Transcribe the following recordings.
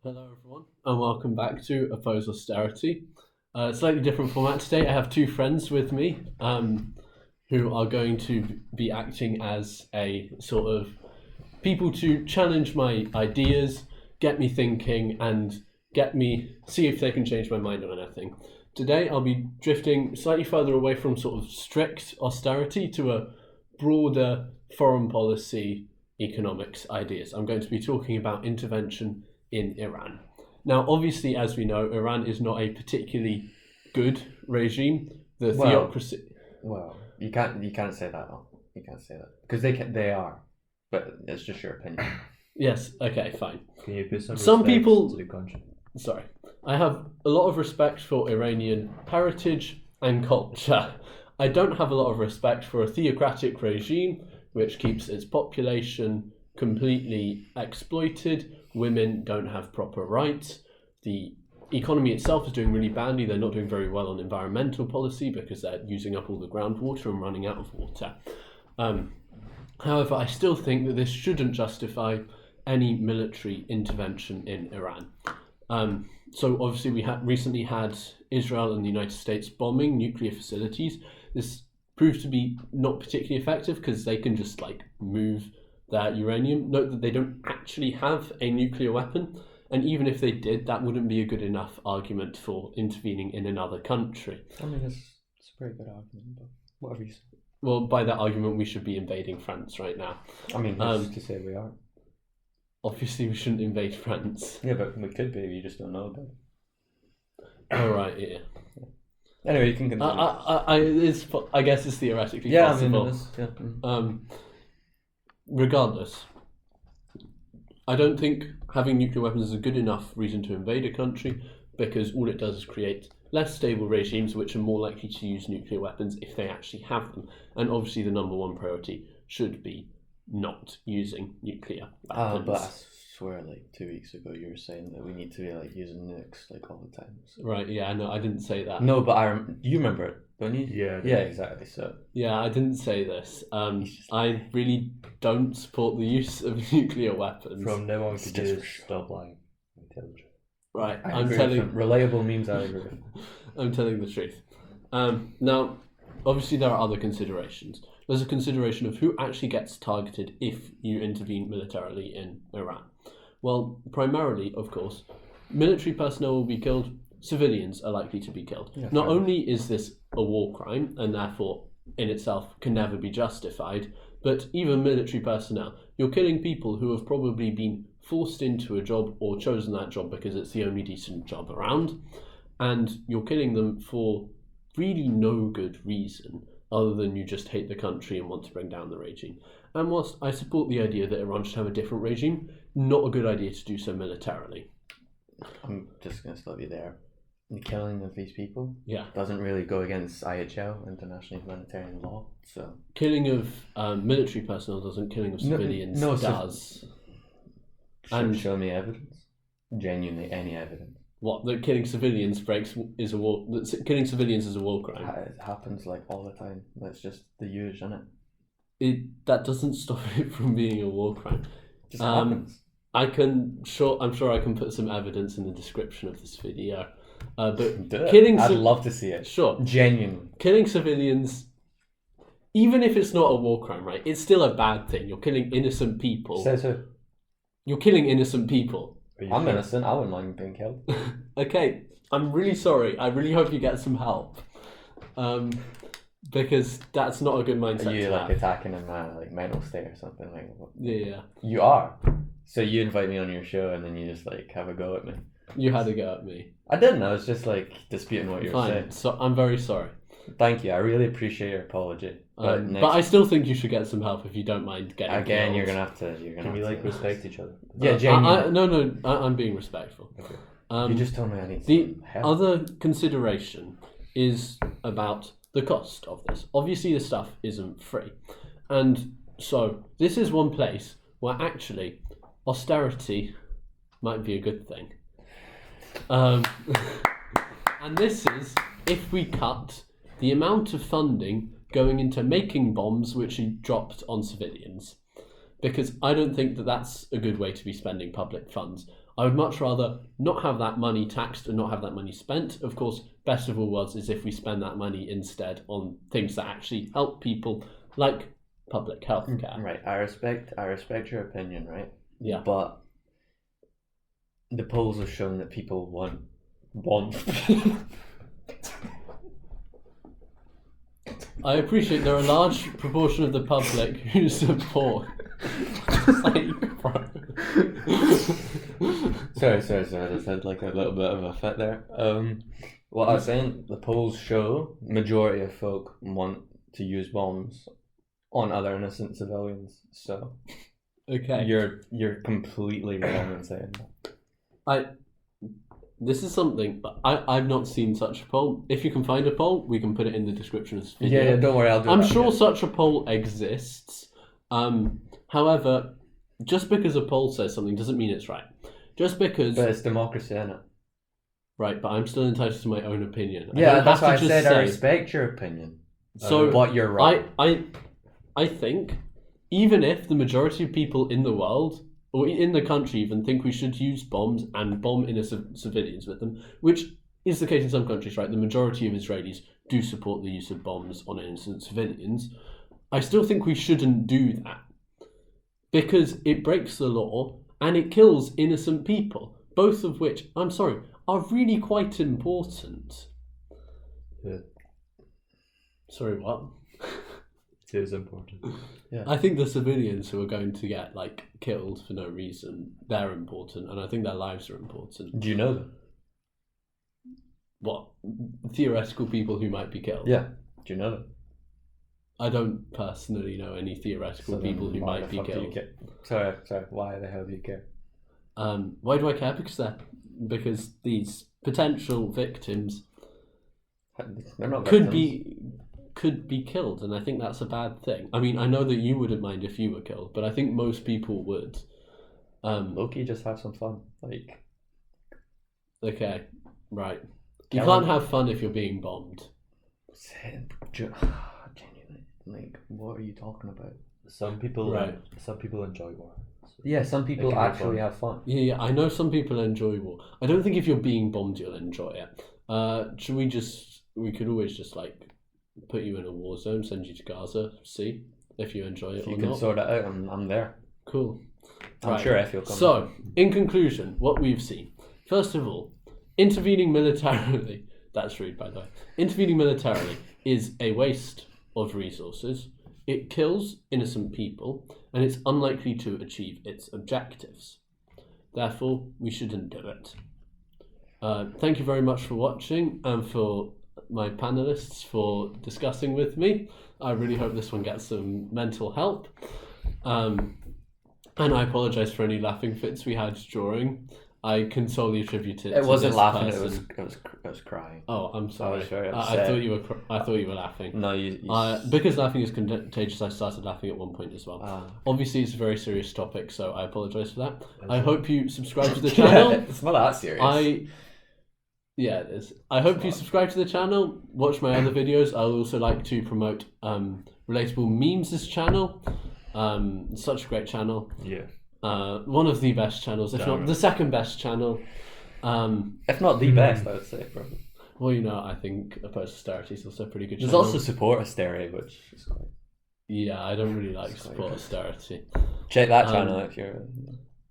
Hello, everyone, and welcome back to Oppose Austerity. Slightly different format today. I have two friends with me who are going to be acting as a sort of people to challenge my ideas, get me thinking, and get me see if they can change my mind on anything. Today, I'll be drifting slightly further away from sort of strict austerity to a broader foreign policy economics ideas. I'm going to be talking about intervention in Iran. Now, obviously, as we know, Iran is not a particularly good regime. The theocracy. Well, you can't say that. Though. You can't say that because they are, but it's just your opinion. Yes. Okay. Fine. Can you put some people? To the country? Sorry, I have a lot of respect for Iranian heritage and culture. I don't have a lot of respect for a theocratic regime which keeps its population completely exploited. Women don't have proper rights. The economy itself is doing really badly. They're not doing very well on environmental policy because they're using up all the groundwater and running out of water. However, I still think that this shouldn't justify any military intervention in Iran. So obviously we recently had Israel and the United States bombing nuclear facilities. This proved to be not particularly effective because they can just move their uranium. Note that they don't actually have a nuclear weapon, and even if they did, that wouldn't be a good enough argument for intervening in another country. I mean, it's a pretty good argument, but whatever you say. Well, by that argument, we should be invading France right now. I mean, who's to say we are? Obviously, we shouldn't invade France. Yeah, but we could be. You just don't know about it. All right, yeah. Anyway, you can continue. I guess it's theoretically yeah, possible. I mean, it is, yeah. Regardless, I don't think having nuclear weapons is a good enough reason to invade a country, because all it does is create less stable regimes which are more likely to use nuclear weapons if they actually have them. And obviously the number one priority should be not using nuclear weapons. But I swear, 2 weeks ago you were saying that we need to be using nukes all the time. So. Right, yeah, no, I didn't say that. No, but you remember it, don't you? Yeah. Yeah, exactly. So. Yeah, I didn't say this. I really don't support the use of nuclear weapons. From now on, could you stop lying? Right, I'm telling reliable memes. I agree. I'm telling the truth. Now, obviously, there are other considerations. There's a consideration of who actually gets targeted if you intervene militarily in Iran. Well, primarily, of course, military personnel will be killed. Civilians are likely to be killed. Yeah, not only is this a war crime, and therefore in itself can never be justified, but even military personnel, you're killing people who have probably been forced into a job or chosen that job because it's the only decent job around, and you're killing them for really no good reason other than you just hate the country and want to bring down the regime. And whilst I support the idea that Iran should have a different regime, not a good idea to do so militarily. I'm just going to stop you there. The killing of these people doesn't really go against IHL, international humanitarian law. So killing of military personnel doesn't. Killing of civilians does. And show me evidence. Genuinely, any evidence. What, that killing civilians is a war? That killing civilians is a war crime? It happens all the time. That's just the use, isn't it? That doesn't stop it from being a war crime. It just happens. I'm sure I can put some evidence in the description of this video. But I'd love to see it. Sure. Genuinely. Killing civilians, even if it's not a war crime, right? It's still a bad thing. You're killing innocent people. Says who? You're killing innocent people. I'm innocent. I wouldn't mind being killed. Okay. I'm really sorry. I really hope you get some help. Because that's not a good mindset. Are you to have. attacking in my mental state or something Yeah. You are. So you invite me on your show and then you just have a go at me. You had a go at me. I didn't. I was just disputing what you were saying. So I'm very sorry. Thank you. I really appreciate your apology. But I still think you should get some help if you don't mind getting. Again, killed. you're gonna have to. Can we respect each other? Yeah, genuinely. I'm being respectful. Okay. You just told me I need some help. Other consideration is about the cost of this. Obviously, the stuff isn't free, and so this is one place where actually austerity might be a good thing. And this is if we cut the amount of funding going into making bombs which are dropped on civilians. Because I don't think that that's a good way to be spending public funds. I would much rather not have that money taxed and not have that money spent. Of course, best of all worlds is if we spend that money instead on things that actually help people, like public health care. Right. I respect your opinion, right? Yeah. But the polls have shown that people want bombs. I appreciate there are a large proportion of the public who support. Sorry. I just had like a little bit of a fit there. What I was saying, the polls show majority of folk want to use bombs on other innocent civilians. So Okay. you're completely wrong in saying that. This is something I've not seen such a poll. If you can find a poll, we can put it in the description of this video. Yeah, don't worry, I'll do it. I'm sure such a poll exists. However, just because a poll says something doesn't mean it's right. Just because. But it's democracy, innit? Right, but I'm still entitled to my own opinion. Yeah, that's why I said I respect your opinion. So, but you're right. I think even if the majority of people in the world or in the country even think we should use bombs and bomb innocent civilians with them, which is the case in some countries, right? The majority of Israelis do support the use of bombs on innocent civilians. I still think we shouldn't do that because it breaks the law and it kills innocent people, both of which, I'm sorry, are really quite important. Yeah. Sorry, what? It is important. Yeah. I think the civilians who are going to get killed for no reason, they're important, and I think their lives are important. Do you know them? What? Theoretical people who might be killed? Yeah. Do you know them? I don't personally know any theoretical people who might be killed. Sorry. Why the hell do you care? Why do I care? Because these potential victims They're not could victims. be killed, and I think that's a bad thing. I mean, I know that you wouldn't mind if you were killed, but I think most people would. Loki, just have some fun. Okay, right. You Kill can't him. have fun if you're being bombed. Genuinely, what are you talking about? Some people Right. Some people enjoy war. So Yeah, some people It can be actually fun. have fun. Yeah, I know some people enjoy war. I don't think if you're being bombed, you'll enjoy it. We could always just put you in a war zone, send you to Gaza, see if you enjoy it If or you can not. sort it out, I'm there. Cool. I'm Right. sure if you'll come. So, in conclusion, what we've seen. First of all, intervening militarily, that's rude by the way, intervening militarily is a waste of resources. It kills innocent people, and it's unlikely to achieve its objectives. Therefore, we shouldn't do it. Thank you very much for watching, and for my panelists for discussing with me. I really hope this one gets some mental help. And I apologise for any laughing fits we had during. I can solely attribute it. It to wasn't this laughing. person. It was crying. Oh, I'm sorry. was very I upset. thought you were laughing. No, you Because laughing is contagious, I started laughing at one point as well. Ah. Obviously, it's a very serious topic, so I apologise for that. I That's hope you subscribe to the channel. It's not that serious. Yeah, it is. I hope you subscribe to the channel, watch my other videos. I'll also like to promote Relatable Memes' channel. Such a great channel. Yeah. One of the best channels, if not the second best channel. If not the best, I would say, probably. Well, I think Opposed Austerity is also a pretty good There's channel. also Support Austerity, which is quite... Yeah, I don't really like It's quite Support good. Austerity. Check that channel if you're...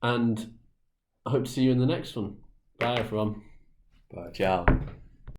And I hope to see you in the next one. Bye, everyone. But ciao.